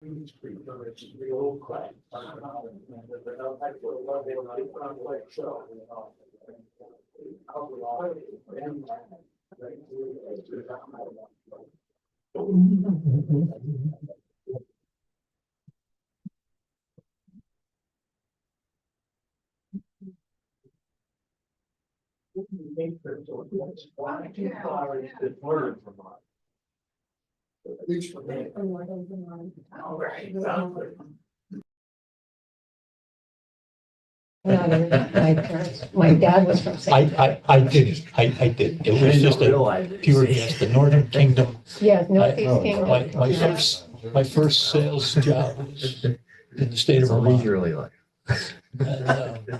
At least for me. My parents, my dad was from St. I did. I did. It was just a pure guess. The Northern Kingdom. Yeah, Northeast My, Kingdom. my first sales job was in the state of It's a Vermont. leisurely life. And,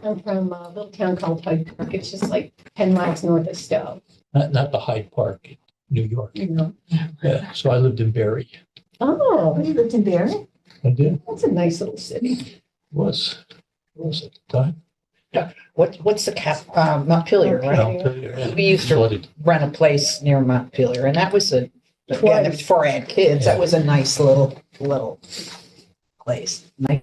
I'm from a little town called Hyde Park. It's just like 10 miles north of Stowe. not the Hyde Park, New York. You know. Yeah, so I lived in Barrie. Oh, you lived in Barrie? I did. That's a nice little city. Was at the time. What's the Montpelier, right? Montpelier, yeah. We used to Flooded. rent a place near Montpelier, and that was again, Twice. it was before I had kids. That was a nice little place. Nice.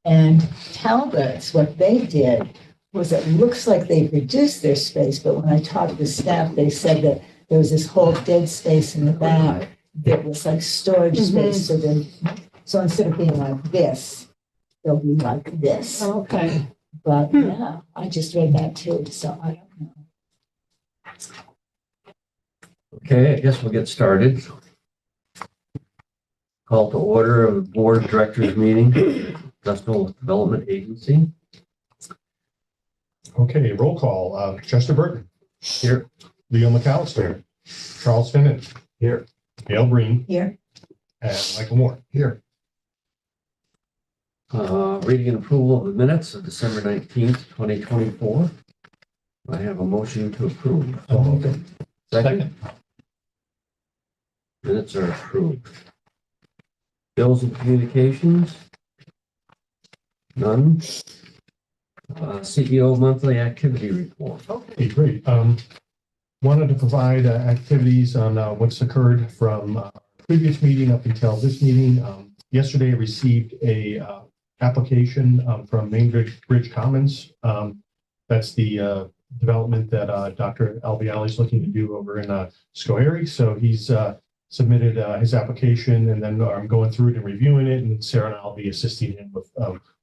And Talbot's, what they did was it looks like they've reduced their space, but when I talked to the staff, they said that there was this whole dead space in the back that was like storage space. So instead of being like this, they'll be like this. Okay. But yeah, I just read that too, so I don't know. Okay, I guess we'll get started. Call to order of the Board of Directors meeting, Industrial Development Agency. Okay, roll call. Chester Burton. Here. Leo McAllister. Charles Finnan. Here. Gail Breen. Here. And Michael Moore. Here. Reading and approval of the minutes of December 19th, 2024. I have a motion to approve. Second. Minutes are approved. Bills and communications? None. CEO monthly activity report. Okay, great. Wanted to provide activities on what's occurred from previous meeting up until this meeting. Yesterday, I received a application from Main Bridge Commons. That's the development that Dr. Albiali is looking to do over in Schoharie. So he's submitted his application, and then I'm going through it and reviewing it, and Sarah and I'll be assisting him with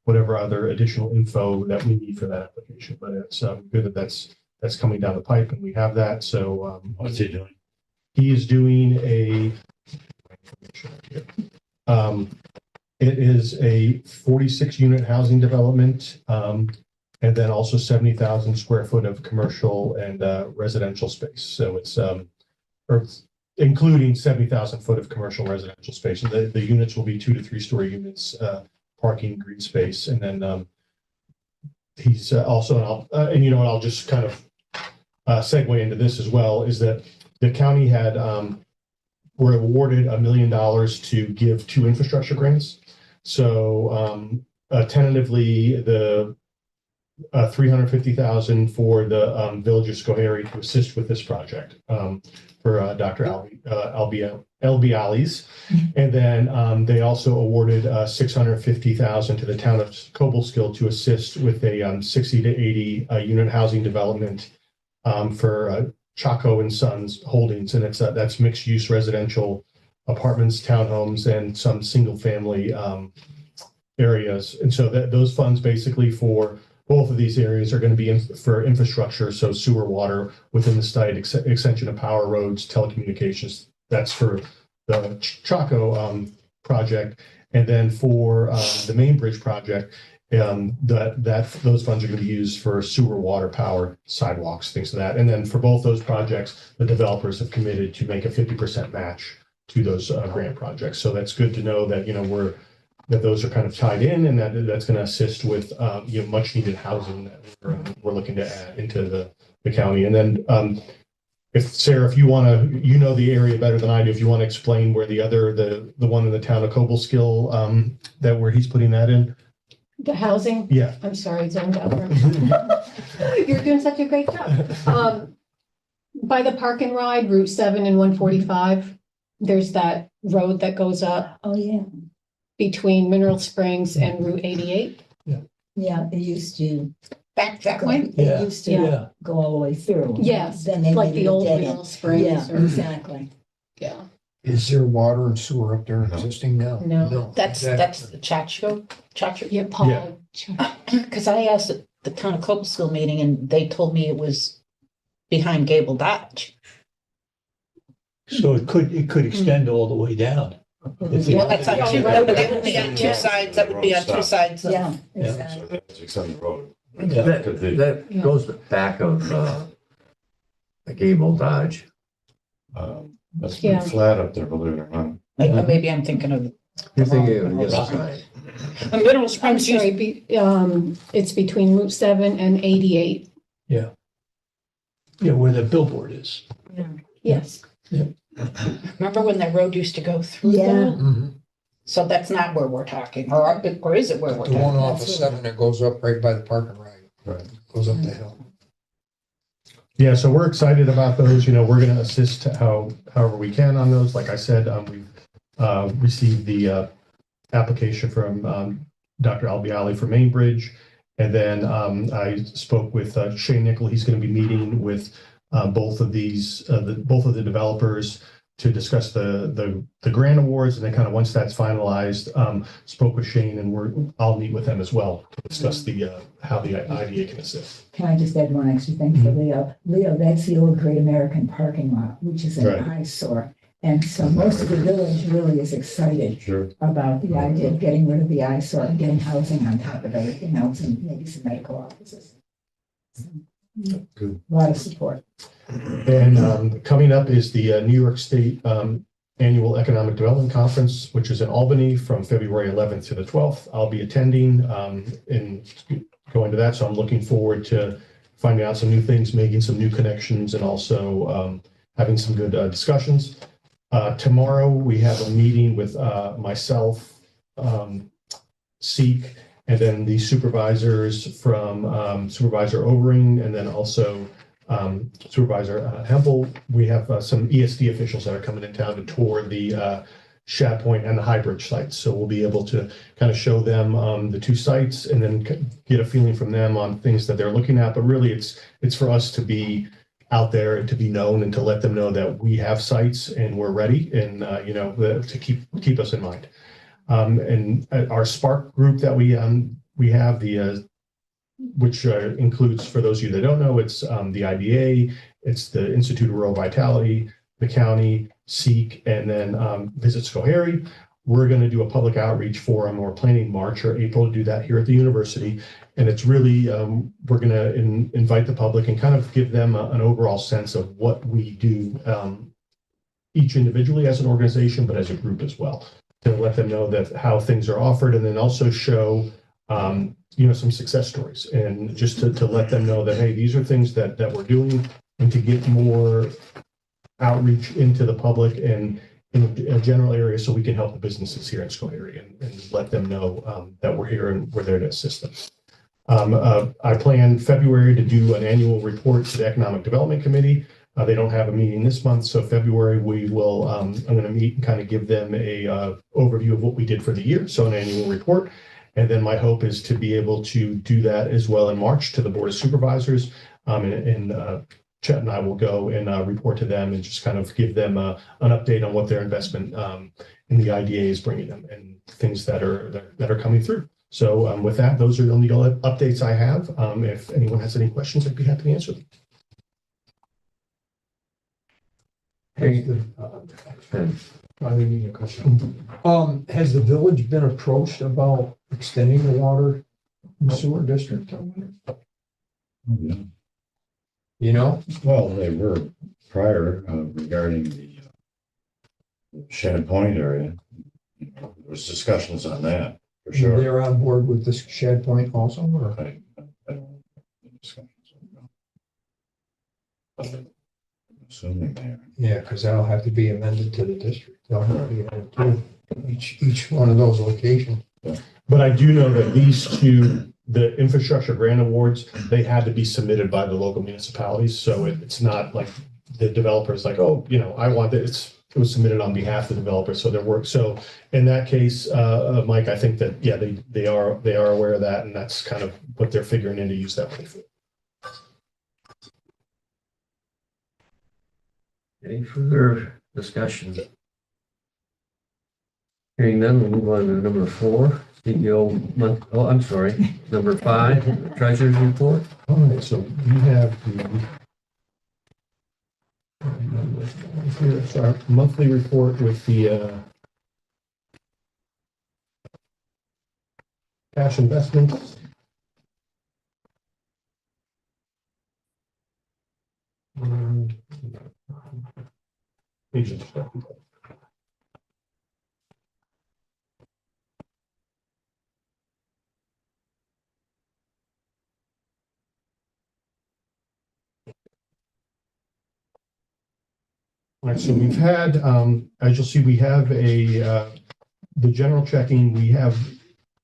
whatever other additional info that we need for that application. But it's good that that's coming down the pipe, and we have that. So What's he doing? he is doing it is a 46 unit housing development, and then also 70,000 square foot of commercial and residential space. So it's including 70,000 foot of commercial residential space. And the units will be 2 to 3 story units, parking, green space. And then he's also, and you know what, I'll just kind of segue into this as well, is that the county had were awarded $1 million to give to infrastructure grants. So tentatively, the 350,000 for the Village of Schoharie to assist with this project for Dr. Albialis. And then they also awarded 650,000 to the town of Cobleskill to assist with a 60 to 80 unit housing development for Chaco and Sons Holdings, and that's mixed use residential apartments, townhomes, and some single family areas. And so those funds basically for both of these areas are going to be for infrastructure, so sewer, water within the site, extension of power, roads, telecommunications. That's for the Chaco project, and then for the main bridge project. Those funds are going to be used for sewer, water, power, sidewalks, things like that. And then for both those projects, the developers have committed to make a 50% match to those grant projects. So that's good to know that, that those are kind of tied in, and that's going to assist with, much needed housing that we're looking to add into the county. And then if Sarah, if you want to, the area better than I do, if you want to explain where the one in the town of Cobleskill, where he's putting that in. The housing? Yeah. I'm sorry, zoned out. You're doing such a great job. By the park and ride, Route 7 and 145, there's that road that goes up Oh, yeah. between Mineral Springs and Route 88. Yeah, it used to. Back that way? It Yeah. used to Yeah. go all the way through. Yes, Then they like made it the a old dead Mineral end. Springs. Yeah, or- exactly. Yeah, Is there water and sewer up there existing now? no. That's the Chacho? Yeah, Paul. Because I asked at the town of Cobleskill meeting and they told me it was behind Gable Dodge. So it could extend all the way down. If it- Well, that's on two, that would be on two sides, that would be on two sides. Yeah, Yeah. exactly. So that's extended road. Yeah. That goes back of the Gable Dodge. That's Yeah. pretty flat up there, believe it or not. Maybe I'm thinking of You're thinking of the other side. Mineral I'm Springs. sorry, it's between Route 7 and 88. Yeah, where the billboard is. Yes. Remember when that road used to go through Yeah. there? Mm-hmm. So that's not where we're talking, or is it where we're The one talking? off of 7 that goes up right by the park and ride. Right. Goes up the hill. Yeah, so we're excited about those. We're going to assist however we can on those. Like I said, we've received the application from Dr. Albiali for Main Bridge. And then I spoke with Shane Nickel. He's going to be meeting with both of the developers to discuss the grant awards. And then kind of once that's finalized, spoke with Shane, and I'll meet with them as well to discuss how the IDA can assist. Can I just add one extra thing for Leo? Leo, that's the old Great American parking lot, which is an Right. eyesore. And so most of the village really is excited Sure. about the idea of getting rid of the eyesore and getting housing on top of everything else and maybe some medical offices. So, Good. a lot of support. And coming up is the New York State Annual Economic Development Conference, which is in Albany from February 11th to the 12th. I'll be attending and going to that. So I'm looking forward to finding out some new things, making some new connections, and also having some good discussions. Tomorrow, we have a meeting with myself, Seek, and then the supervisors from Supervisor Overing, and then also Supervisor Hempel. We have some ESD officials that are coming in town to tour the Shad Point and the Highbridge sites. So we'll be able to kind of show them the two sites and then get a feeling from them on things that they're looking at. But really, it's for us to be out there and to be known and to let them know that we have sites and we're ready, and to keep us in mind. And our Spark group that we have, which includes, for those of you that don't know, it's the IDA, it's the Institute of Rural Vitality, the county, Seek, and then Visit Schoharie. We're going to do a public outreach forum. We're planning March or April to do that here at the university. And it's really, we're going to invite the public and kind of give them an overall sense of what we do, each individually as an organization, but as a group as well, to let them know that how things are offered, and then also show some success stories, and just to let them know that, hey, these are things that we're doing, and to get more outreach into the public and in a general area so we can help the businesses here in School area and let them know that we're here and we're there to assist them. I plan February to do an annual report to the Economic Development Committee. They don't have a meeting this month, so February we will, I'm going to meet and kind of give them a overview of what we did for the year, so an annual report. And then my hope is to be able to do that as well in March to the Board of Supervisors. Chet and I will go and report to them and just kind of give them an update on what their investment in the IDA is bringing them and things that are coming through. So with that, those are the only updates I have. If anyone has any questions, I'd be happy to answer them. Hey, I need a question. Has the village been approached about extending the water and sewer district? Yeah. You know? Well, they were prior regarding the Shannon Point area. There was discussions on that for sure. They're on board with this shed point also, or? I don't know the discussions. I'm assuming they are. Yeah, because that'll have to be amended to the district. They'll have to be added to each one of those locations. But I do know that these two, the infrastructure grant awards, they had to be submitted by the local municipalities. So it's not like the developer's like, oh, you know, I want it. It was submitted on behalf of the developer. So their work. So in that case, Mike, I think that, yeah, they are aware of that. And that's kind of what they're figuring in to use that money for. any further discussion? Hearing none, we'll move on to number 4, CEO month, oh, I'm sorry, number 5, treasurer's report. All right, so we have here's our monthly report with the cash investments. Agent stuff. All right, so we've had, as you'll see, we have the general checking, we have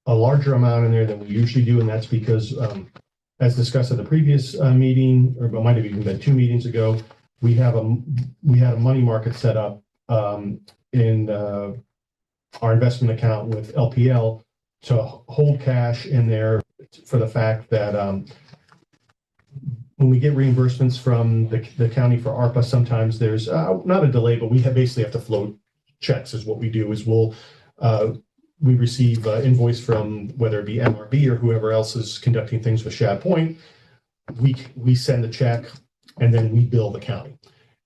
a larger amount in there than we usually do, and that's because, as discussed at the previous meeting, or it might have even been 2 meetings ago, we had a money market set up in our investment account with LPL to hold cash in there for the fact that when we get reimbursements from the county for ARPA, sometimes there's not a delay, but we basically have to float checks is what we do is we receive invoice from whether it be MRB or whoever else is conducting things with Shad Point. We send the check and then we bill the county.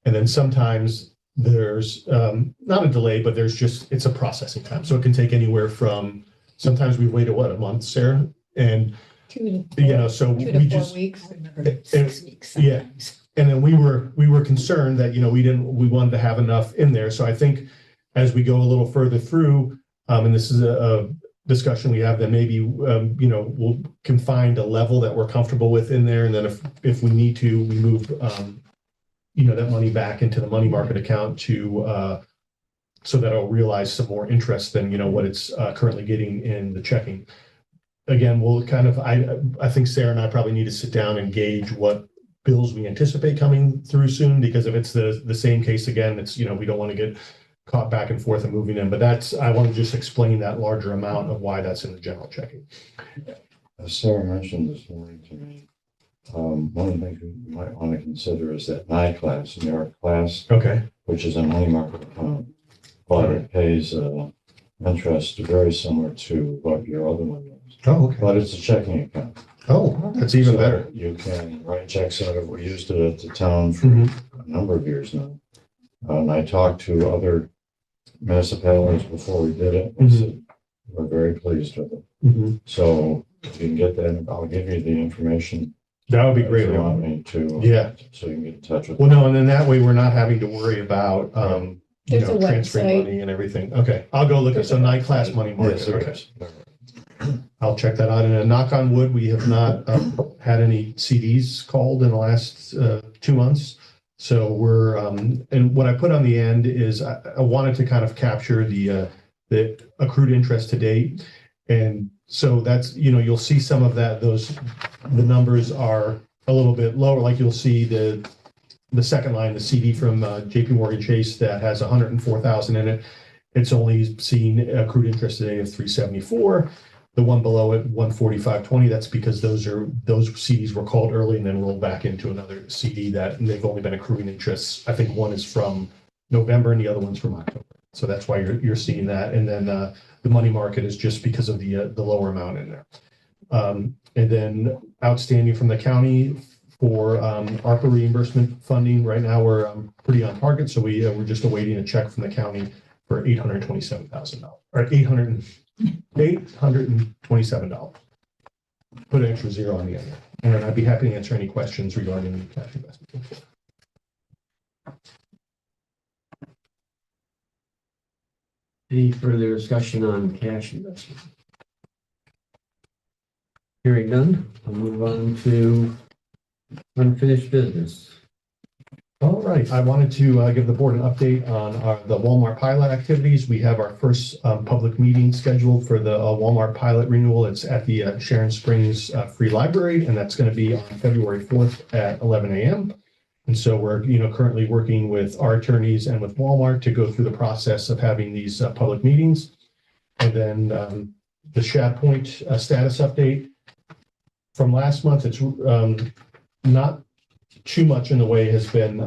And then sometimes there's not a delay, but it's a processing time. So it can take anywhere from, sometimes we wait a month, Sarah? And 2 to 4, so 2 we to 4 just, I weeks. remember 6 weeks. yeah. sometimes. and then we were concerned that, we wanted to have enough in there. So I think as we go a little further through, and this is a discussion we have, that maybe, we'll can find a level that we're comfortable with in there. And then if we need to, we move, that money back into the money market account to, so that it'll realize some more interest than, what it's currently getting in the checking. Again, we'll kind of, I think Sarah and I probably need to sit down and gauge what bills we anticipate coming through soon, because if it's the same case again, it's, we don't want to get caught back and forth and moving in, but I want to just explain that larger amount of why that's in the general checking. As Sarah mentioned this morning to me, one of the things we might want to consider is that NI merit class, Okay. which is a money market account, but it pays interest very similar to what your other one is. Oh, okay. But it's a checking account. Oh, that's even So better. You can write checks out of, we used it at the town for Mhm. a number of years now. And I talked to other municipalities before we did it. And said, we're very pleased with it. Mhm. So if you can get that, I'll give you the information. That would be if great. you want me to. Yeah. So you can get in touch with. Well, no, and then that way we're not having to worry about, There's a transferring website. money and everything. Okay, I'll go look at some night class money market. Yes, there Okay. is. I'll check that out. And knock on wood, we have not had any CDs called in the last 2 months. So we're, and what I put on the end is I wanted to kind of capture the accrued interest to date. And so that's, you'll see some of that, the numbers are a little bit lower, like you'll see the second line, the CD from JP Morgan Chase that has 104,000 in it. It's only seen accrued interest today of 374. The one below it, 145.20. That's because those CDs were called early and then rolled back into another CD and they've only been accruing interest. I think one is from November and the other one's from October. So that's why you're seeing that. And then the money market is just because of the lower amount in there. And then outstanding from the county for ARPA reimbursement funding. Right now we're pretty on target. So we're just awaiting a check from the county for $827,000 or $827. Put an extra zero on the end. And I'd be happy to answer any questions regarding the cash investment. Any further discussion on cash investment? Hearing none, I'll move on to unfinished business. All right, I wanted to give the board an update on the Walmart pilot activities. We have our first public meeting scheduled for the Walmart pilot renewal. It's at the Sharon Springs Free Library, and that's going to be on February 4th at 11 a.m. And so we're currently working with our attorneys and with Walmart to go through the process of having these public meetings. And then the Shad Point status update from last month. It's not too much in the way has been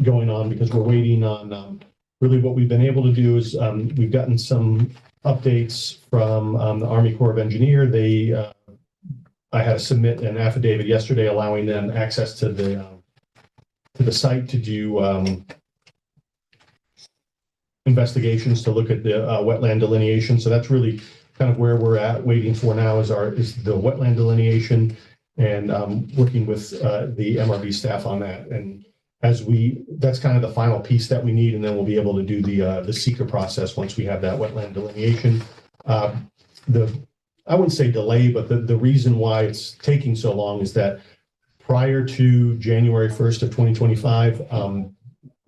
going on because we're waiting on really what we've been able to do is we've gotten some updates from the Army Corps of Engineer. I had to submit an affidavit yesterday allowing them access to the site to do investigations to look at the wetland delineation. So that's really kind of where we're at. Waiting for now is the wetland delineation. And working with the MRB staff on that. And that's kind of the final piece that we need. And then we'll be able to do the seeker process once we have that wetland delineation. I wouldn't say delay, but the reason why it's taking so long is that prior to January 1st of 2025,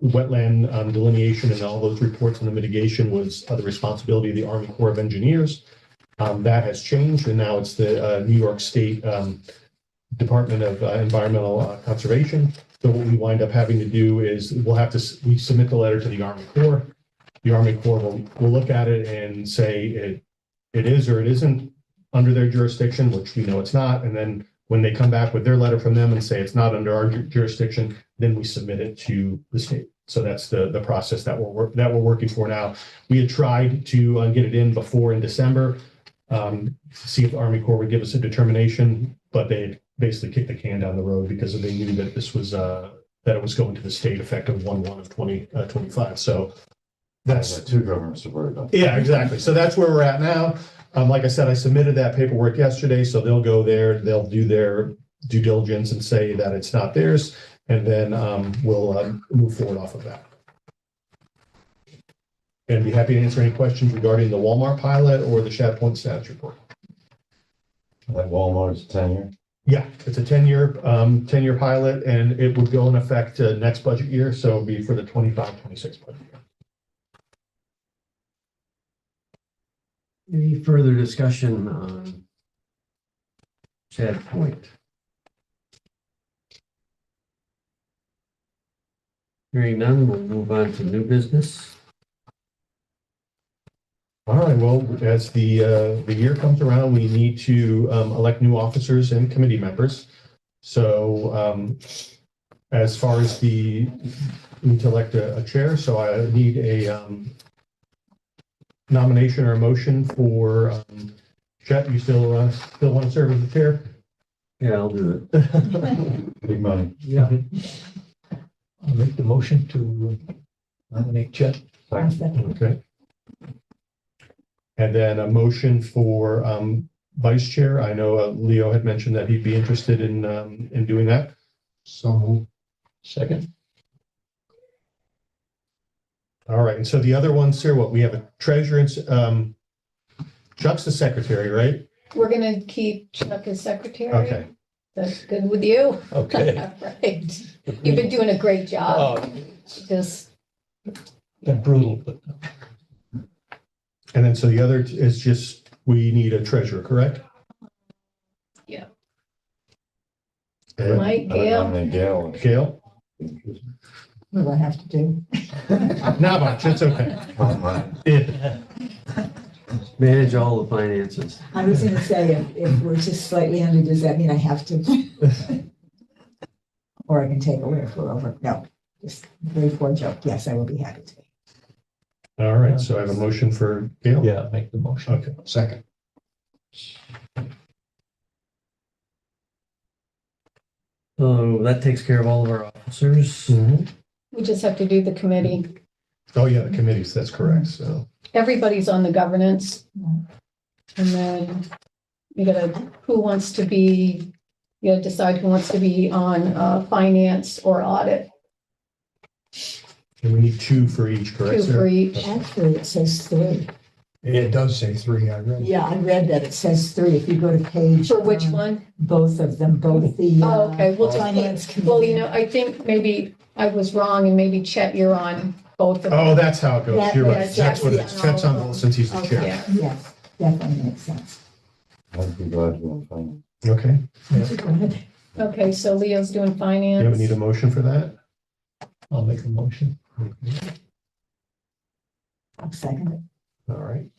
wetland delineation and all those reports and the mitigation was the responsibility of the Army Corps of Engineers. That has changed, and now it's the New York State Department of Environmental Conservation. So what we wind up having to do is we submit the letter to the Army Corps. The Army Corps will look at it and say it is or it isn't under their jurisdiction, which we know it's not. And then when they come back with their letter from them and say it's not under our jurisdiction, then we submit it to the state. So that's the process that we're working for now. We had tried to get it in before in December, see if the Army Corps would give us a determination, but they basically kicked the can down the road because they knew that this was that it was going to the state effective 1/1 of 2025. So that's two governments to worry about. Yeah, exactly. So that's where we're at now. Like I said, I submitted that paperwork yesterday, so they'll go there, they'll do their due diligence and say that it's not theirs, and then we'll move forward off of that. And be happy to answer any questions regarding the Walmart pilot or the Shad Point status report. That Walmart's tenure. Yeah, it's a 10-year pilot, and it would go in effect next budget year, so it'll be for the 25-26 budget year. Any further discussion on Shad Point? Hearing none, we'll move on to new business. All right, well, as the year comes around, we need to elect new officers and committee members. So as far as we need to elect a chair, so I need a nomination or a motion for Chet. You still want to serve as the chair? Yeah, I'll do it. Big money. Yeah. I'll make the motion to nominate Chet. Okay. And then a motion for vice chair. I know Leo had mentioned that he'd be interested in doing that. So second. All right. And so the other ones here, we have a treasurer and Chuck's the secretary, right? We're gonna keep Chuck as secretary. Okay. That's good with you. Okay. Right. You've been doing a great job. Oh, Just, been brutal, but And then, so the other is just, we need a treasurer, correct? Yeah. And Mike, Gail, nominate Gail. Gail? What do I have to do? Not much, it's okay. Yeah. Manage all the finances. I was gonna say, if we're just slightly under, does that mean I have to? Or I can take away if we're over? No, just very poor joke. Yes, I will be happy to. All right, so I have a motion for Gail? yeah, make the motion. Okay, second. So that takes care of all of our officers. we just have to do the committee. Oh, yeah, the committees, that's correct, so. Everybody's on the governance. And then you gotta, who wants to be, you gotta decide who wants to be on finance or audit, And we need two for each, correct, two for Sarah? each. Actually, it says 3. It does say 3, I read. Yeah, I read that. It says 3. If you go to page. For which one? Both of them, both the. Oh, okay, we'll just Finance put, committee. well, you know, I think maybe I was wrong and maybe Chet, you're on both of them. Oh, that's how it goes, That- you're right, yes, Chet's what it yes, is, Chet's on both since he's the Okay, chair. Yeah. yes, definitely makes sense. I'd be glad to find. Okay, Go ahead. Okay, so Leo's doing do you need finance. a motion for that? I'll make a motion. I'll second it. All right.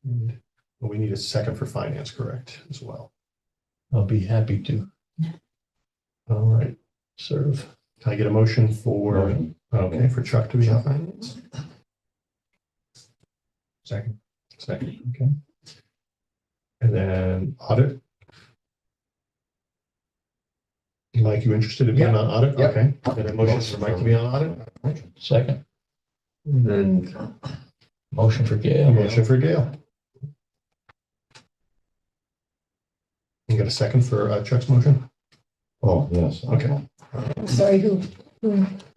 And we need a second for finance, correct, as well. I'll be happy to All right, serve. can I get a motion for, Motion. okay, for Chuck to be on finance? Second. Second, okay. And then audit? Mike, you interested in being on audit? Yep. Okay, and a motion for Mike to be on audit? Second, And then motion for A Gail. motion for Gail. You got a second for Chuck's motion? Oh, yes. Okay. I'm sorry, who?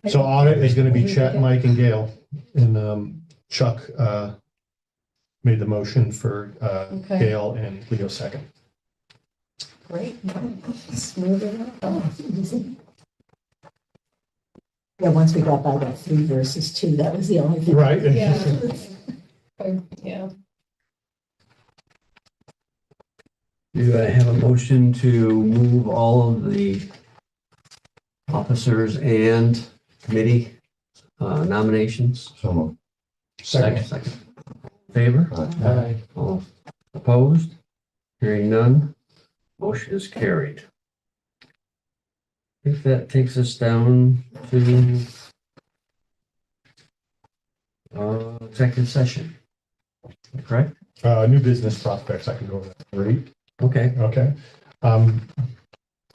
So audit is gonna be Chet, Mike, and Gail, and Chuck made the motion for Okay. Gail and Leo second. Great. Smooth it out. Oh, easy. Yeah, once we got by that 3 versus 2, that was the only thing. Right. Yeah. Yeah, do I have a motion to move all of the officers and committee nominations? So moved. Second. Second. Favor? Aye. All opposed? Hearing none, motion is carried. I think that takes us down to executive session. Correct? New business prospects, I can go over that. Great. Okay. Okay.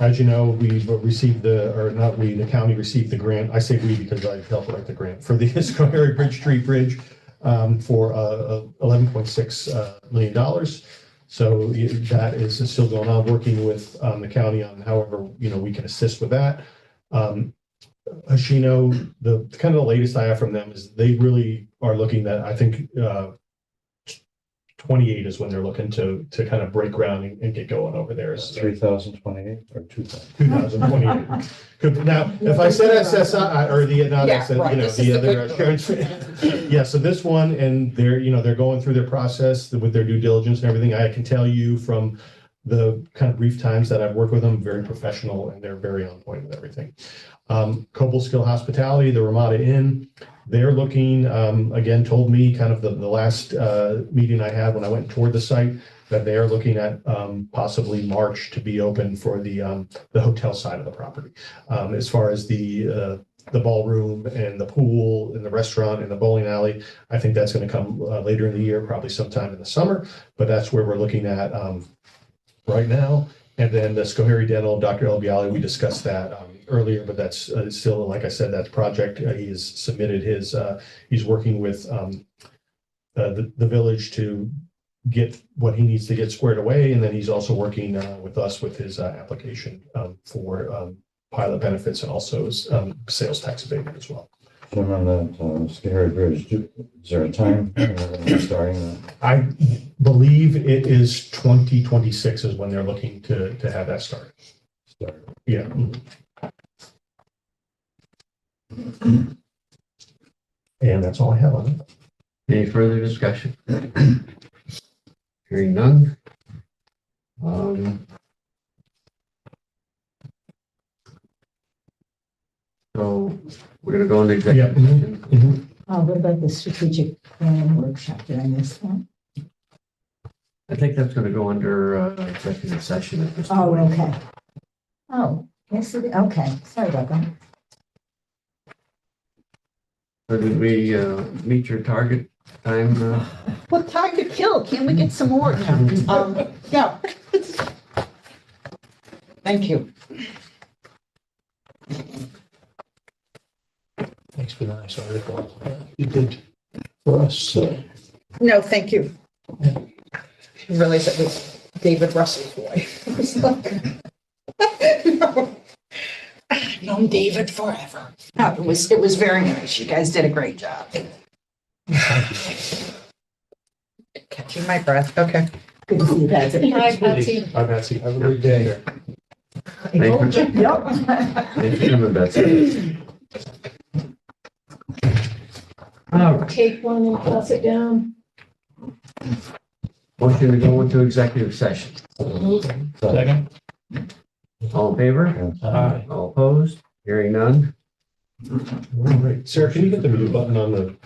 As you know, we've received the county received the grant. I say we because I helped write the grant for the Schoharie Bridge Street Bridge for $11.6 million. So that is still going on, working with the county on however, we can assist with that. Hashino, the kind of the latest I have from them is they really are looking at, I think, 28 is when they're looking to kind of break ground and get going over there. Is 3028 or 2000? 2028. Now, if I said SSI or the other insurance. Yeah, so this one, and they're going through their process with their due diligence and everything. I can tell you from the kind of brief times that I've worked with them, very professional, and they're very on point with everything. Cobble Skill Hospitality, the Ramada Inn, they're looking, again, told me kind of the last meeting I had when I went toward the site, that they are looking at possibly March to be open for the hotel side of the property. As far as the ballroom and the pool and the restaurant and the bowling alley, I think that's going to come later in the year, probably sometime in the summer, but that's where we're looking at right now. And then the Schoharie Dental, Dr. El Bialy, we discussed that earlier, but that's still, like I said, that project, he has submitted his, he's working with the village to get what he needs to get squared away. And then he's also working with us with his application for pilot benefits and also sales tax abatement as well. Jim, on that Scary Bridge, is there a time starting that? I believe it is 2026 is when they're looking to have that started. Start? Yeah. And that's all I have on it. Any further discussion? Hearing none. So we're gonna go into Yeah. executive session. What about the strategic plan workshop? Did I miss that? I think that's gonna go under executive session at this Oh, point. okay. Oh, yes, okay. Sorry about that. So did we meet your target time? What time to kill? Can we get some more? No. No. Thank you. Thanks for the nice article you did for us. No, thank you. I realized it was David Russell's wife. I was like, no. I've known David forever. No, it was very nice. You guys did a great job. Catching my breath. Okay. Good to see you guys. Hi, Patsy. Hi, Betsy. Have a good day. Thank you. Yep. Thanks for coming, Betsy. All right. Take one and pass it down. Motion to go into executive session. Second? All in favor? Aye. All opposed? Hearing none. All right. Sarah, can you get the mute button on the?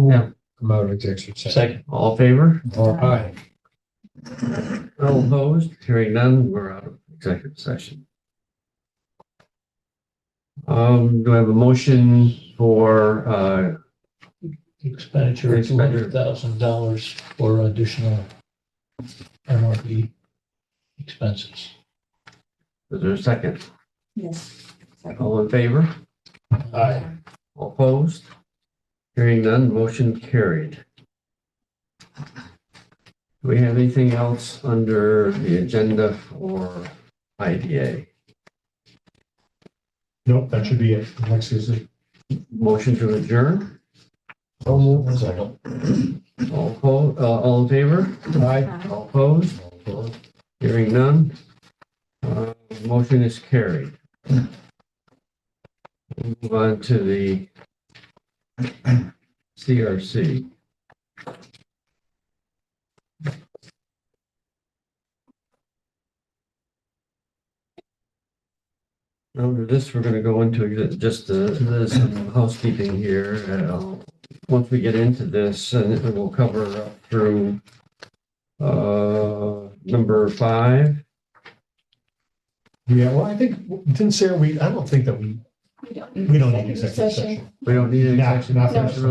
Yeah. Come out of executive session. Second. All in favor? Aye. All opposed? Hearing none, we're out of executive session. Do I have a motion for, Expenditure of $200,000 for additional MRB expenses. is there a second? Yes. All in favor? Aye. All opposed? Hearing none, motion carried. Do we have anything else under the agenda for IDA? Nope, that should be it. Next is it. Motion to adjourn? Second. All opposed, all in favor? Aye. All opposed? Hearing none. Motion is carried. Move on to the CRC. Under this, we're going to go into just this housekeeping here. Once we get into this, and it will cover up through number 5. Yeah, well, I think, didn't Sarah, I don't think that we don't need executive session. We don't need an Nah, executive not session. for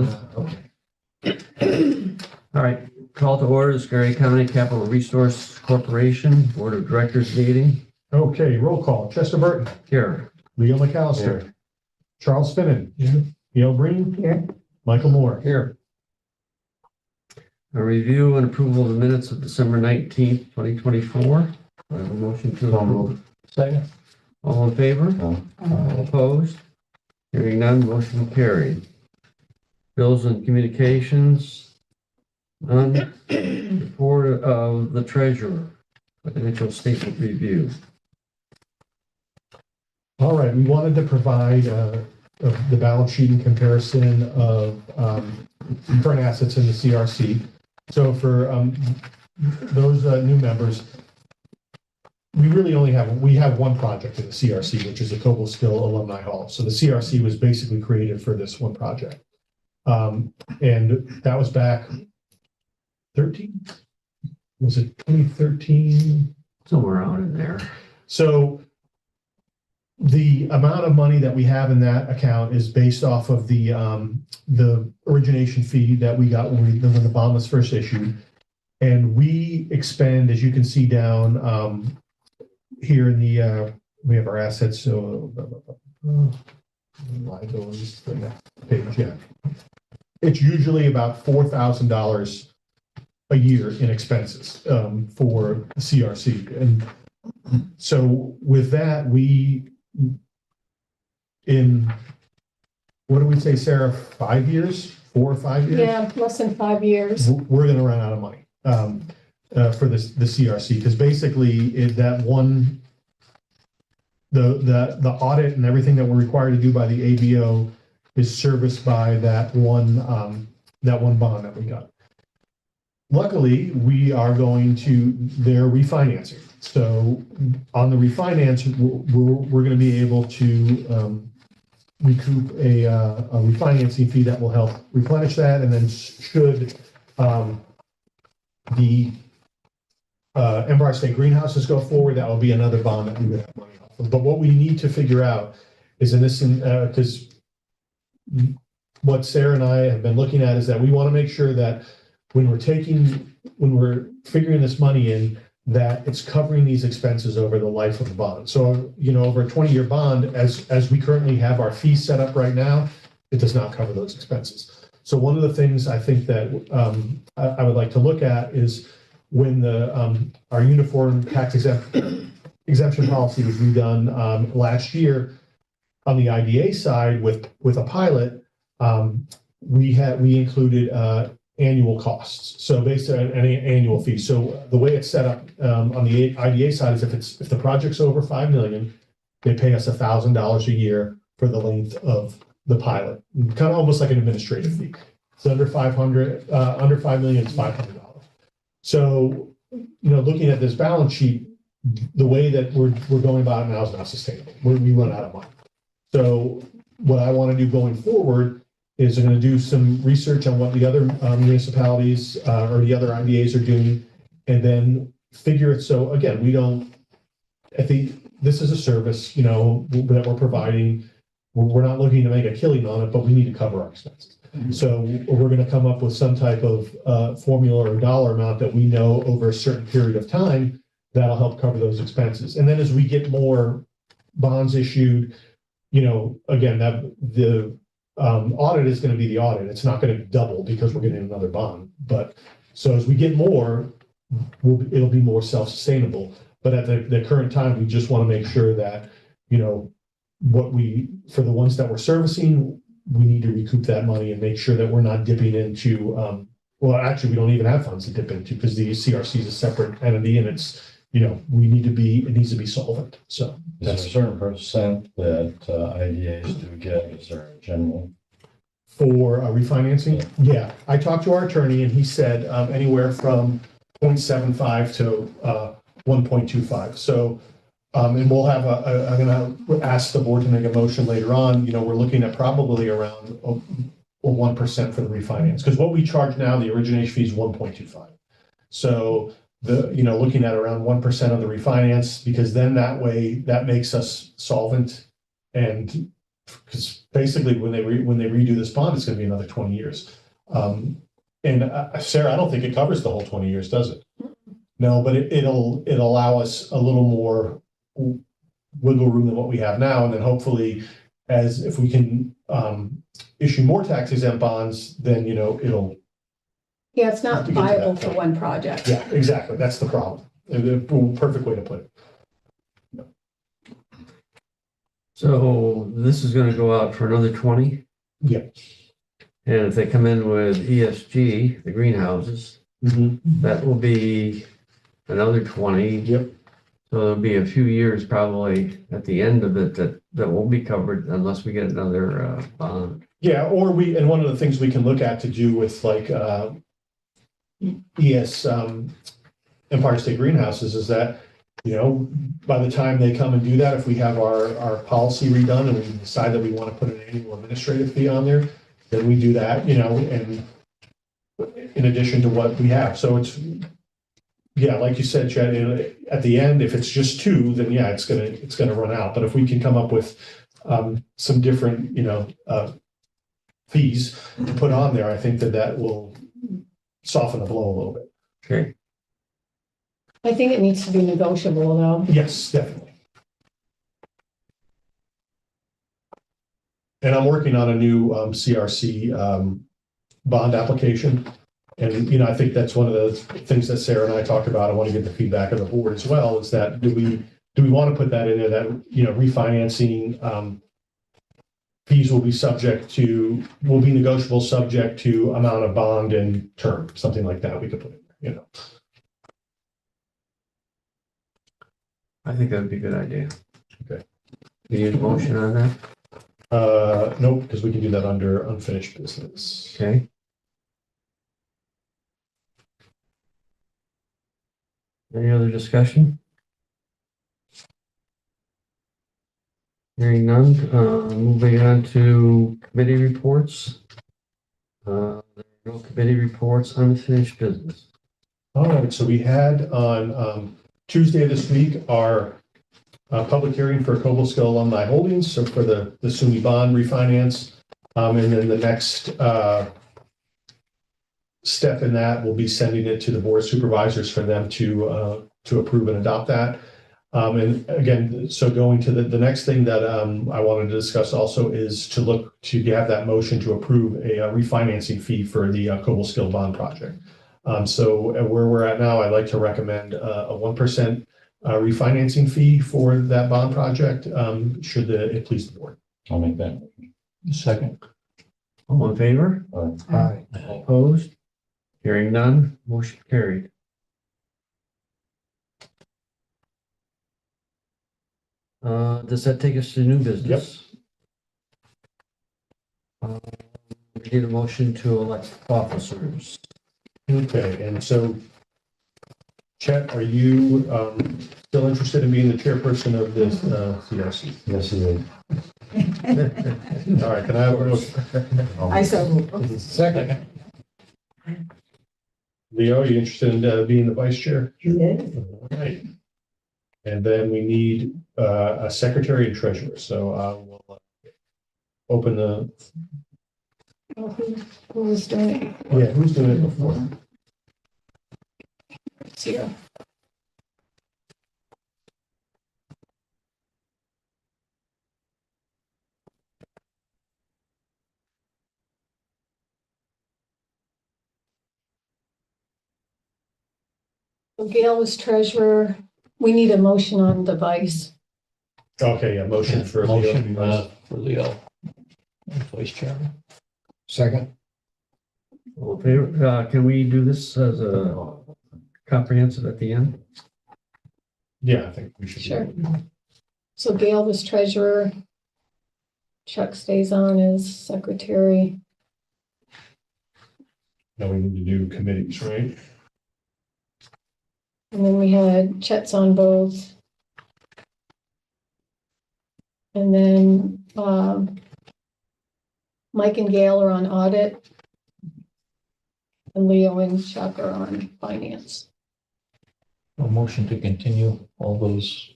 this. Okay. All right, call to order, Scurry County Capital Resource Corporation Board of Directors meeting. Okay, roll call. Chester Burton, Here. Leo McAllister, Charles Finnan, Gail Breen, Here. Michael Moore. Here. A review and approval of the minutes of December 19th, 2024. I have a motion to approve. Second. All in favor? Aye. All opposed? Hearing none, motion carried. Bills and communications. None. Report of the treasurer. Financial statement review. All right, we wanted to provide the balance sheet in comparison of current assets in the CRC. So for those new members, we really only have one project in the CRC, which is the Cobleskill Alumni Hall. So the CRC was basically created for this one project. And that was back 13? Was it 2013? Somewhere out in there. So the amount of money that we have in that account is based off of the origination fee that we got when the bond was first issued. And we expend, as you can see down here in the, we have our assets, so liabilities, the next page, yeah. It's usually about $4,000 a year in expenses for the CRC. And so with that, in, what do we say, Sarah, 5 years, 4 or 5 years? Yeah, less than 5 years. We're gonna run out of money for the CRC, because basically the audit and everything that we're required to do by the ABO is serviced by that one bond that we got. Luckily, we are going to their refinancing. So on the refinance, we're going to be able to recoup a refinancing fee that will help replenish that. And then should the Empire State Greenhouses go forward, that will be another bond that we would have money off of. But what we need to figure out is because what Sarah and I have been looking at is that we want to make sure that when we're figuring this money in, that it's covering these expenses over the life of the bond. So, over a 20-year bond, as we currently have our fees set up right now, it does not cover those expenses. So one of the things I think that I would like to look at is when our uniform tax exemption policy was redone last year on the IDA side with a pilot, we included annual costs. So based on any annual fee. So the way it's set up on the IDA side is if the project's over 5 million, they pay us $1,000 a year for the length of the pilot, kind of almost like an administrative fee. It's under 500, under 5 million, it's $500. So, looking at this balance sheet, the way that we're going about it now is not sustainable. We run out of money. So what I want to do going forward is going to do some research on what the other municipalities or the other IDAs are doing, and then figure it. So again, we don't, this is a service, you know, that we're providing. We're not looking to make a killing on it, but we need to cover our expenses. So we're going to come up with some type of formula or dollar amount that we know over a certain period of time that'll help cover those expenses. And then as we get more bonds issued, you know, again, that the audit is going to be the audit. It's not going to double because we're getting another bond. But so as we get more, it'll be more self-sustainable. But at the current time, we just want to make sure that, you know, for the ones that we're servicing, we need to recoup that money and make sure that we're not dipping into, well, actually, we don't even have funds to dip into because the CRC is a separate entity and it's, you know, it needs to be solvent. So Is there a certain percent that IDAs do get? Is there a general? For refinancing? Yeah, I talked to our attorney and he said anywhere from 0.75 to 1.25. So, and we'll have I'm going to ask the board to make a motion later on. You know, we're looking at probably around 1% for the refinance because what we charge now, the origination fee is 1.25. So looking at around 1% of the refinance, because then that way that makes us solvent, and because basically when they redo this bond, it's going to be another 20 years. And Sarah, I don't think it covers the whole 20 years, does it? No, but it'll allow us a little more wiggle room than what we have now, and then hopefully, if we can issue more tax exempt bonds, then it'll. Yeah, it's not To get to viable that for point. one project. Yeah, exactly. That's the problem. The perfect way to put it. So this is gonna go out for another 20? Yeah. And if they come in with ESG, the greenhouses, that will be another 20. Yep. So there'll be a few years probably at the end of it that won't be covered unless we get another bond. Yeah, and one of the things we can look at to do with like Empire State Greenhouses is that, by the time they come and do that, if we have our policy redone and we decide that we want to put an annual administrative fee on there, then we do that, and in addition to what we have. So it's, yeah, like you said, Chad, at the end, if it's just two, then yeah, it's gonna run out. But if we can come up with some different, fees to put on there, I think that will soften the blow a little bit. Okay. I think it needs to be negotiable though. Yes, definitely. And I'm working on a new CRC bond application. And, I think that's one of the things that Sarah and I talked about. I want to get the feedback of the board as well, is that do we want to put that in there that, refinancing fees will be negotiable subject to amount of bond and term, something like that we could put in there, I think that would be a good idea. Okay. You need a motion on that? Nope, because we can do that under unfinished business. Okay. Any other discussion? Hearing none, moving on to committee reports. There are no committee reports, unfinished business. All right, so we had on Tuesday of this week our public hearing for Cobleskill Alumni Holdings, so for the SUNY bond refinance. And then the next step in that will be sending it to the board of supervisors for them to approve and adopt that. And again, so going to the next thing that I wanted to discuss also is to look to have that motion to approve a refinancing fee for the Cobleskill bond project. So where we're at now, I'd like to recommend a 1% refinancing fee for that bond project, should it please the board. I'll make that. Second. All in favor? Aye. All opposed? Hearing none, motion carried. Does that take us to new business? Yep. We need a motion to elect officers. Okay, and so Chet, are you still interested in being the chairperson of this CRC? Yes, it is. All right, can I have a motion? I so moved. Second. Leo, are you interested in being the vice chair? Yes. All right. And then we need a secretary and treasurer. So we'll open the, Who was doing it? yeah, who's doing it before? Zero. So Gail was treasurer. We need a motion on the vice. Okay, yeah, motion for Leo. Motion for Leo, vice chairman. Second. All in favor? Can we do this as a comprehensive at the end? Yeah, I think we should. Sure. So Gail was treasurer. Chuck stays on as secretary. Now we need to do committees, right? And then we had Chet's on both. And then Mike and Gail are on audit. And Leo and Chuck are on finance. A motion to continue all those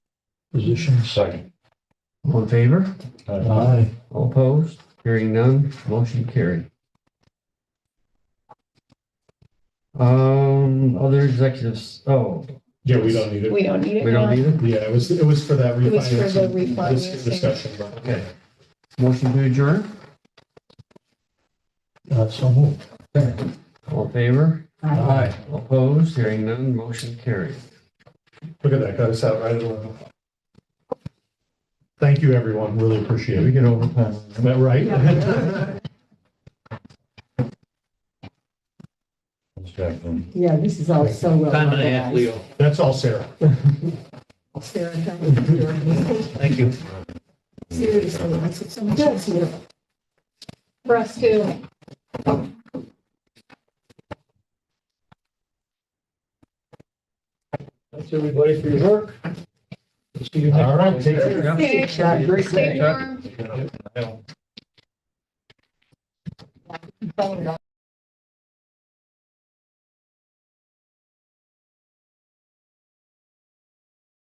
positions. Second. All in favor? Aye. All opposed? Hearing none, motion carried. Other executives, Yeah, we don't need it. We don't need it we don't now. need it? Yeah, it was for that It was for the refinancing refinancing. discussion. but- Okay. Motion to adjourn? So moved. All in favor? Aye. All opposed? Hearing none, motion carried. Look at that, got us out right at 11. Thank you, everyone. Really appreciate it. We get overtime. Is that right? Second. Yeah, this is all so well. Time and a half, organized. Leo. That's all, Sarah. Sarah, thank you. Thank you. Seriously, that's what someone does here. For us too. Thanks, everybody, for your work. See you next. All right, take care. Okay, Have a great stay day. warm. Yeah. Phone